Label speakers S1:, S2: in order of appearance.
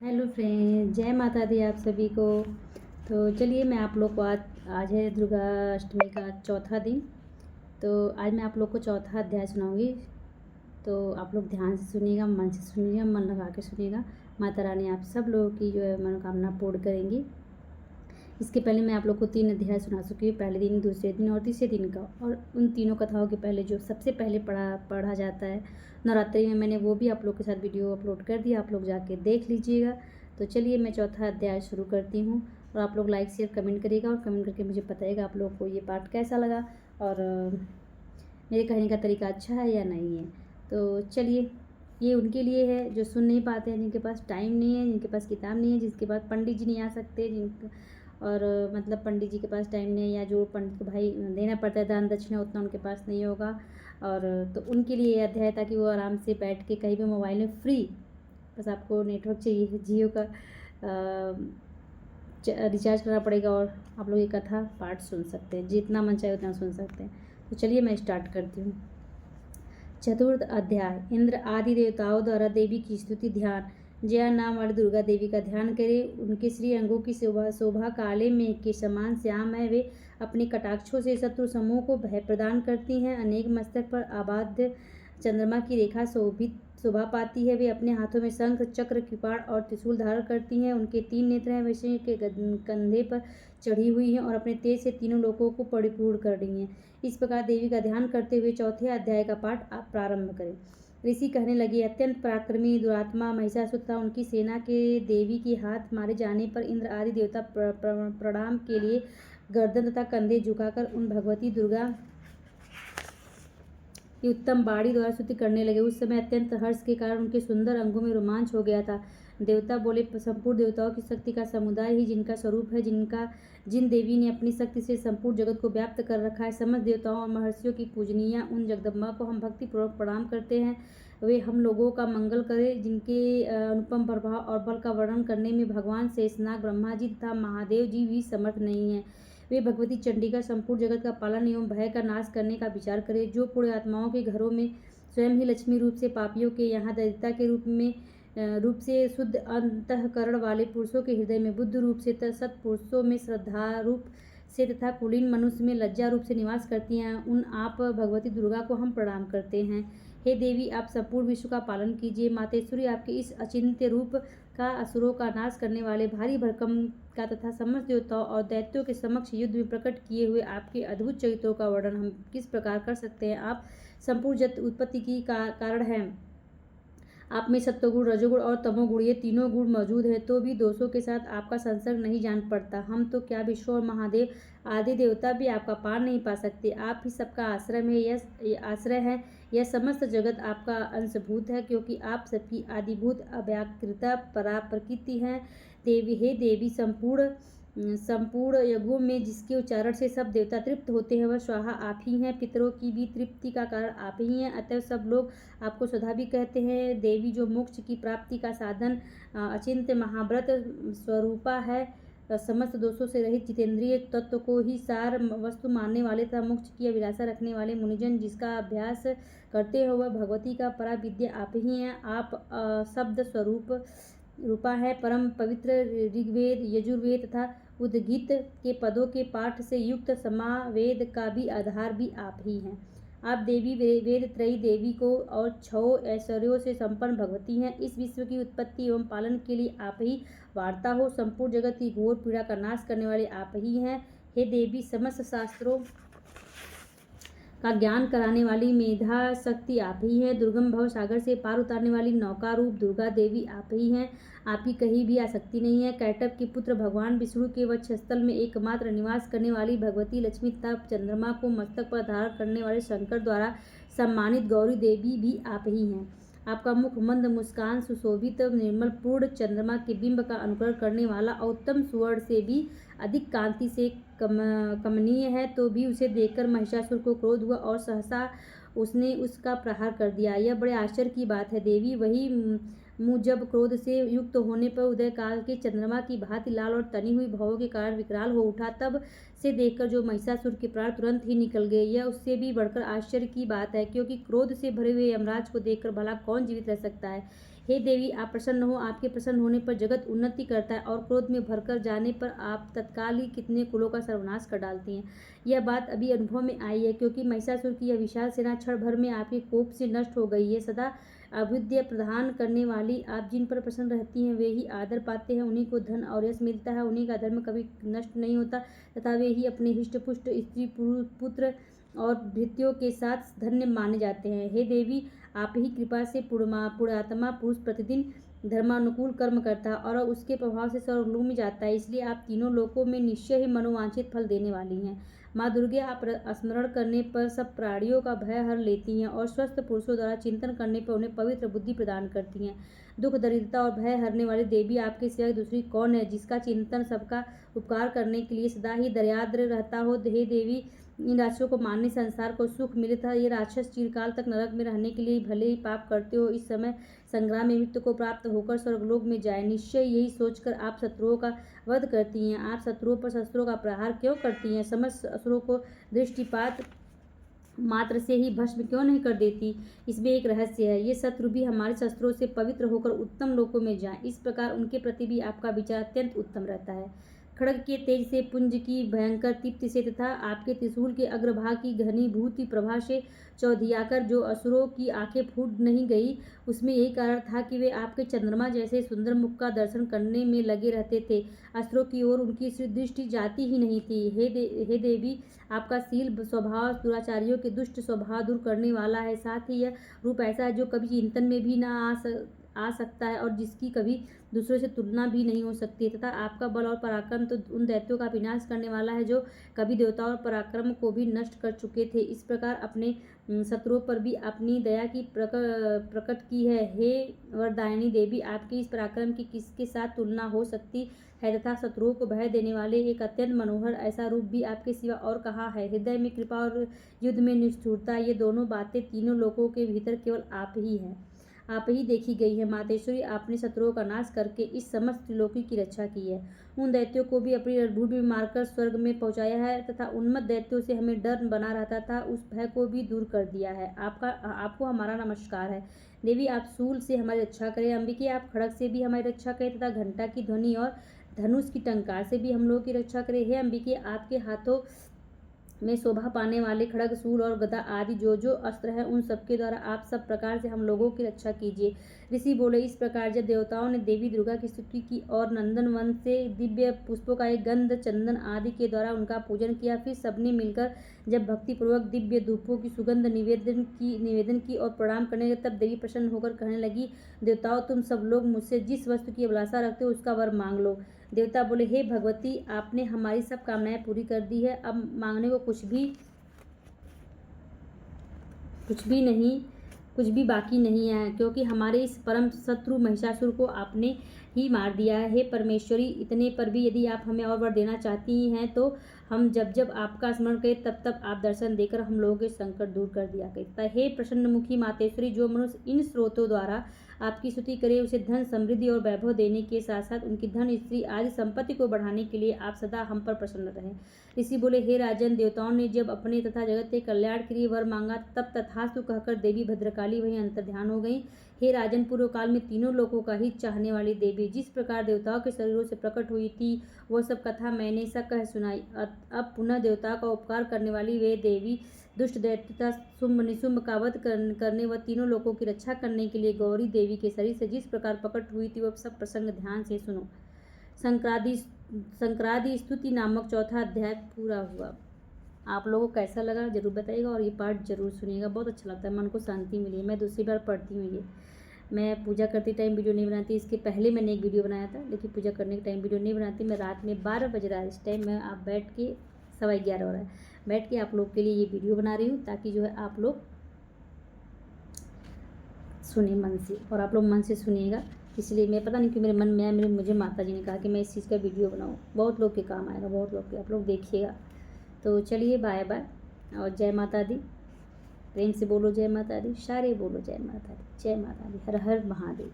S1: Hello friend, जय माता दी आप सभी को। तो चलिए मैं आप लोग को आज है दुर्गा अष्टमी का चौथा दिन। तो आज मैं आप लोग को चौथा अध्याय सुनाऊंगी। तो आप लोग ध्यान से सुनिएगा, मन से सुनिएगा, मन लगा के सुनिएगा। माता रानी आप सब लोगों की जो है मनोकामना पूर्ण करेंगी। इसके पहले मैं आप लोग को 3 अध्याय सुना चुकी हूँ, पहले दिन, दूसरे दिन और तीसरे दिन का। और उन तीनों कथाओं के पहले जो सबसे पहले पढ़ा जाता है नवरात्रि में, मैंने वो भी आप लोग के साथ वीडियो अपलोड कर दिया, आप लोग जाके देख लीजिएगा। तो चलिए मैं चौथा अध्याय शुरू करती हूँ। और आप लोग लाइक शेयर कमेंट करिएगा, और कमेंट करके मुझे बताइएगा आप लोग को ये पार्ट कैसा लगा, और मेरे कहने का तरीका अच्छा है या नहीं है। तो चलिए, ये उनके लिए है जो सुन नहीं पाते हैं, जिनके पास टाइम नहीं है, जिनके पास किताब नहीं है, जिसके पास पंडित जी नहीं आ सकते, और मतलब पंडित जी के पास टाइम नहीं है, या जो पंडित को भाई देना पड़ता है दान दक्षिणा, उतना उनके पास नहीं होगा। और तो उनके लिए ये अध्याय, ताकि वो आराम से बैठ के कहीं भी मोबाइल में फ्री, बस आपको नेटवर्क चाहिए, जियो का रिचार्ज करना पड़ेगा, और आप लोग ये कथा पाठ सुन सकते हैं, जितना मन चाहे उतना सुन सकते हैं। तो चलिए मैं स्टार्ट करती हूँ। चतुर्थ अध्याय। इंद्र आदि देवताओं द्वारा देवी की स्तुति। ध्यान। जया नाम वाली दुर्गा देवी का ध्यान करें। उनके श्री अंगों की शोभा काले मेघ के समान श्याम है। वे अपने कटाक्षों से शत्रु समूह को भय प्रदान करती हैं। अनेक मस्तक पर आबाद्य चंद्रमा की रेखा शोभा पाती है। वे अपने हाथों में शंख, चक्र, कृपाण और त्रिशूल धारण करती हैं। उनके 3 नेत्र हैं, वैसे के कंधे पर चढ़ी हुई हैं और अपने तेज से तीनों लोकों को परिपूर्ण कर रही हैं। इस प्रकार देवी का ध्यान करते हुए चौथे अध्याय का पाठ आप प्रारंभ करें। ऋषि कहने लगे, अत्यंत पराक्रमी दुरात्मा महिषासुर था। उनकी सेना के देवी के हाथ मारे जाने पर इंद्र आदि देवता प्रणाम के लिए गर्दन तथा कंधे झुकाकर उन भगवती दुर्गा की उत्तम बाड़ी द्वारा स्तुति करने लगे। उस समय अत्यंत हर्ष के कारण उनके सुंदर अंगों में रोमांच हो गया था। देवता बोले, संपूर्ण देवताओं की शक्ति का समुदाय ही जिनका स्वरूप है, जिन देवी ने अपनी शक्ति से संपूर्ण जगत को व्याप्त कर रखा है, समस्त देवताओं और महर्षियों की पूजनीय उन जगदम्बा को हम भक्तिपूर्वक प्रणाम करते हैं। वे हम लोगों का मंगल करें। जिनके अनुपम प्रभाव और बल का वर्णन करने में भगवान शेषनाग, ब्रह्मा जी तथा महादेव जी भी समर्थ नहीं है। वे भगवती चंडिका संपूर्ण जगत का पालन एवं भय का नाश करने का विचार करें। जो पुण्य आत्माओं के घरों में स्वयं ही लक्ष्मी रूप से, पापियों के यहाँ दरिद्रता के रूप से शुद्ध अंतःकरण वाले पुरुषों के हृदय में बुद्ध रूप से, सत्पुरुषों में श्रद्धा रूप से तथा कुलीन मनुष्य में लज्जा रूप से निवास करती हैं, उन आप भगवती दुर्गा को हम प्रणाम करते हैं। हे देवी, आप संपूर्ण विश्व का पालन कीजिए। मातेश्वरी, आपके इस अचिंत्य रूप का असुरों का नाश करने वाले भारी भरकम का तथा समस्त देवताओं और दैत्यों के समक्ष युद्ध में प्रकट किए हुए आपके अद्भुत चरित्रों का वर्णन हम किस प्रकार कर सकते हैं। आप संपूर्ण जगत उत्पत्ति की कारण हैं। आप में सत्वगुण, रजोगुण और तमोगुण, ये तीनों गुण मौजूद हैं, तो भी दोषों के साथ आपका संसर्ग नहीं जान पड़ता। हम तो क्या विष्णु और महादेव आदि देवता भी आपका पार नहीं पा सकते। आप ही सबका आश्रय है। यह समस्त जगत आपका अंशभूत है, क्योंकि आप सबकी आदिभूत अव्याकृता परा प्रकृति हैं। देवी, हे देवी, संपूर्ण यज्ञों में जिसके उच्चारण से सब देवता तृप्त होते हैं, वह स्वाहा आप ही हैं। पितरों की भी तृप्ति का कारण आप ही हैं, अतः सब लोग आपको स्वधा भी कहते हैं। देवी, जो मोक्ष की प्राप्ति का साधन अचिंत्य महाव्रत स्वरूपा है, समस्त दोषों से रहित जितेंद्रिय तत्व को ही सार वस्तु मानने वाले तथा मोक्ष की अभिलाषा रखने वाले मुनिजन जिसका अभ्यास करते हो, वह भगवती का परा विद्या आप ही हैं। आप शब्द रूपा है। परम पवित्र ऋग्वेद, यजुर्वेद तथा उद्गीत के पदों के पाठ से युक्त समावेद का भी आधार भी आप ही हैं। आप देवी, वेद त्रयी देवी को और 6 ऐश्वर्यों से संपन्न भगवती हैं। इस विश्व की उत्पत्ति एवं पालन के लिए आप ही वार्ता हो। संपूर्ण जगत की घोर पीड़ा का नाश करने वाले आप ही हैं। हे देवी, समस्त शास्त्रों का ज्ञान कराने वाली मेधा शक्ति आप ही हैं। दुर्गम भव सागर से पार उतारने वाली नौका रूप दुर्गा देवी आप ही हैं। आप ही कहीं भी आसक्ति नहीं है। कैटभ के पुत्र भगवान विष्णु के वक्षस्थल में एकमात्र निवास करने वाली भगवती लक्ष्मी तथा चंद्रमा को मस्तक पर धारण करने वाले शंकर द्वारा सम्मानित गौरी देवी भी आप ही हैं। आपका मुख मंद मुस्कान, सुशोभित निर्मल पूर्ण चंद्रमा के बिंब का अनुकरण करने वाला और उत्तम सुवर्ण से भी अधिक कांति से कमनीय है, तो भी उसे देखकर महिषासुर को क्रोध हुआ और सहसा उसने उसका प्रहार कर दिया। यह बड़े आश्चर्य की बात है देवी। वही मुँह जब क्रोध से युक्त होने पर उदय काल के चंद्रमा की भांति लाल और तनी हुई भवों के कारण विकराल हो उठा, तब से देखकर जो महिषासुर के प्राण तुरंत ही निकल गए। यह उससे भी बढ़कर आश्चर्य की बात है, क्योंकि क्रोध से भरे हुए यमराज को देखकर भला कौन जीवित रह सकता है। हे देवी, आप प्रसन्न हो। आपके प्रसन्न होने पर जगत उन्नति करता है और क्रोध में भरकर जाने पर आप तत्काल ही कितने कुलों का सर्वनाश कर डालती हैं। यह बात अभी अनुभव में आई है, क्योंकि महिषासुर की यह विशाल सेना क्षण भर में आपके कोप से नष्ट हो गई है। सदा अभ्युदय प्रदान करने वाली आप जिन पर प्रसन्न रहती हैं वे ही आदर पाते हैं, उन्हीं को धन और यश मिलता है, उन्हीं का धर्म कभी नष्ट नहीं होता तथा वे ही अपने हिष्ट पुष्ट स्त्री पुत्र और भृत्यों के साथ धन्य माने जाते हैं। हे देवी, आप ही कृपा से पुण्यात्मा पुरुष प्रतिदिन धर्मानुकूल कर्म करता है और उसके प्रभाव से स्वर्गलोक में जाता है, इसलिए आप तीनों लोकों में निश्चय ही मनोवांछित फल देने वाली हैं। माँ दुर्गे, आप स्मरण करने पर सब प्राणियों का भय हर लेती हैं और स्वस्थ पुरुषों द्वारा चिंतन करने पर उन्हें पवित्र बुद्धि प्रदान करती हैं। दुख दरिद्रता और भय हरने वाली देवी, आपके सिवाय दूसरी कौन है जिसका चिंतन सबका उपकार करने के लिए सदा ही दयाद्र रहता हो। हे देवी, इन राक्षसों को मारने संसार को सुख मिले था। ये राक्षस चिरकाल तक नरक में रहने के लिए भले ही पाप करते हो, इस समय संग्राम में मृत्यु को प्राप्त होकर स्वर्गलोक में जाए। निश्चय यही सोचकर आप शत्रुओं का वध करती हैं। आप शत्रुओं पर शस्त्रों का प्रहार क्यों करती हैं? समस्त असुरों को दृष्टिपात मात्र से ही भस्म क्यों नहीं कर देती? इसमें एक रहस्य है। ये शत्रु भी हमारे शस्त्रों से पवित्र होकर उत्तम लोकों में जाएं। इस प्रकार उनके प्रति भी आपका विचार अत्यंत उत्तम रहता है। खड्ग के तेज से, पुंज की भयंकर दीप्ति से तथा आपके त्रिशूल के अग्रभाग की घनीभूत प्रभा से चौधियाकर जो असुरों की आंखें फूट नहीं गई, उसमें यही कारण था कि वे आपके चंद्रमा जैसे सुंदर मुख का दर्शन करने में लगे रहते थे। अस्त्रों की ओर उनकी दृष्टि जाती ही नहीं थी। हे देवी, आपका शील स्वभाव दुराचारियों के दुष्ट स्वभाव दूर करने वाला है। साथ ही यह रूप ऐसा है जो कभी चिंतन में भी ना आ सकता है और जिसकी कभी दूसरों से तुलना भी नहीं हो सकती, तथा आपका बल और पराक्रम तो उन दैत्यों का विनाश करने वाला है जो कभी देवताओं और पराक्रम को भी नष्ट कर चुके थे। इस प्रकार अपने शत्रुओं पर भी अपनी दया की प्रकट की है। हे वरदायिनी देवी, आपके इस पराक्रम की किसके साथ तुलना हो सकती है तथा शत्रुओं को भय देने वाले एक अत्यंत मनोहर ऐसा रूप भी आपके सिवा और कहाँ है? हृदय में कृपा और युद्ध में निष्ठुरता, ये दोनों बातें तीनों लोकों के भीतर केवल आप ही हैं, आप ही देखी गई है। मातेश्वरी, आपने शत्रुओं का नाश करके इस समस्त त्रिलोकी की रक्षा की है। उन दैत्यों को भी अपनी रणभूमि में मारकर स्वर्ग में पहुंचाया है तथा उन्मत्त दैत्यों से हमें डर बना रहता था, उस भय को भी दूर कर दिया है। आपको हमारा नमस्कार है। देवी, आप शूल से हमारी रक्षा करें। अंबिके, आप खड्ग से भी हमारी रक्षा करें तथा घंटा की ध्वनि और धनुष की टंकार से भी हम लोगों की रक्षा करें। हे अंबिके, आपके हाथों में शोभा पाने वाले खड्ग, शूल और गदा आदि जो जो अस्त्र हैं, उन सबके द्वारा आप सब प्रकार से हम लोगों की रक्षा कीजिए। ऋषि बोले, इस प्रकार जब देवताओं ने देवी दुर्गा की स्तुति की और नंदन वन से दिव्य पुष्पों का एक गंध, चंदन आदि के द्वारा उनका पूजन किया, फिर सबने मिलकर जब भक्तिपूर्वक दिव्य धूपों की सुगंध निवेदन की और प्रणाम करने लगे, तब देवी प्रसन्न होकर कहने लगी, देवताओं, तुम सब लोग मुझसे जिस वस्तु की अभिलाषा रखते हो उसका वर मांग लो। देवता बोले, हे भगवती, आपने हमारी सब कामनाएं पूरी कर दी है, अब मांगने को कुछ भी बाकी नहीं है, क्योंकि हमारे इस परम शत्रु महिषासुर को आपने ही मार दिया है। हे परमेश्वरी, इतने पर भी यदि आप हमें और वर देना चाहती हैं तो हम जब जब आपका स्मरण करें तब तब आप दर्शन देकर हम लोगों के संकट दूर कर दिया करता है। हे प्रसन्नमुखी मातेश्वरी, जो मनुष्य इन स्रोतों द्वारा आपकी स्तुति करे, उसे धन, समृद्धि और वैभव देने के साथ साथ उनकी धन, स्त्री आदि संपत्ति को बढ़ाने के लिए आप सदा हम पर प्रसन्न रहें। ऋषि बोले, हे राजन, देवताओं ने जब अपने तथा जगत के कल्याण के लिए वर मांगा, तब तथास्तु कहकर देवी भद्रकाली वहीं अंतर्ध्यान हो गई। हे राजन, पूर्व काल में तीनों लोकों का हित चाहने वाली देवी जिस प्रकार देवताओं के शरीरों से प्रकट हुई थी, वह सब कथा मैंने सब कह सुनाई। अब पुनः देवताओं का उपकार करने वाली वे देवी दुष्ट दैत्य तथा शुंभ निशुंभ का वध करने व तीनों लोकों की रक्षा करने के लिए गौरी देवी के शरीर से जिस प्रकार प्रकट हुई थी, वह सब प्रसंग ध्यान से सुनो। संक्रादि स्तुति नामक चौथा अध्याय पूरा हुआ। आप लोगों को कैसा लगा जरूर बताइएगा और ये पाठ जरूर सुनिएगा, बहुत अच्छा लगता है, मन को शांति मिली। मैं दूसरी बार पढ़ती हूँ ये। मैं पूजा करते टाइम वीडियो नहीं बनाती, इसके पहले मैंने एक वीडियो बनाया था, लेकिन पूजा करने के टाइम वीडियो नहीं बनाती। मैं रात में 12 बज रहा है इस टाइम, मैं आप बैठ के 11:15 हो रहा है, बैठ के आप लोग के लिए ये वीडियो बना रही हूँ, ताकि जो है आप लोग सुने मन से, और आप लोग मन से सुनिएगा। इसलिए मैं पता नहीं क्यों मेरे मन में मुझे माता जी ने कहा कि मैं इस चीज़ का वीडियो बनाऊँ, बहुत लोग के काम आएगा, बहुत लोग के, आप लोग देखिएगा। तो चलिए, बाय बाय और जय माता दी। प्रेम से बोलो जय माता दी, सारे बोलो जय माता दी, जय माता दी, हर हर महादेव।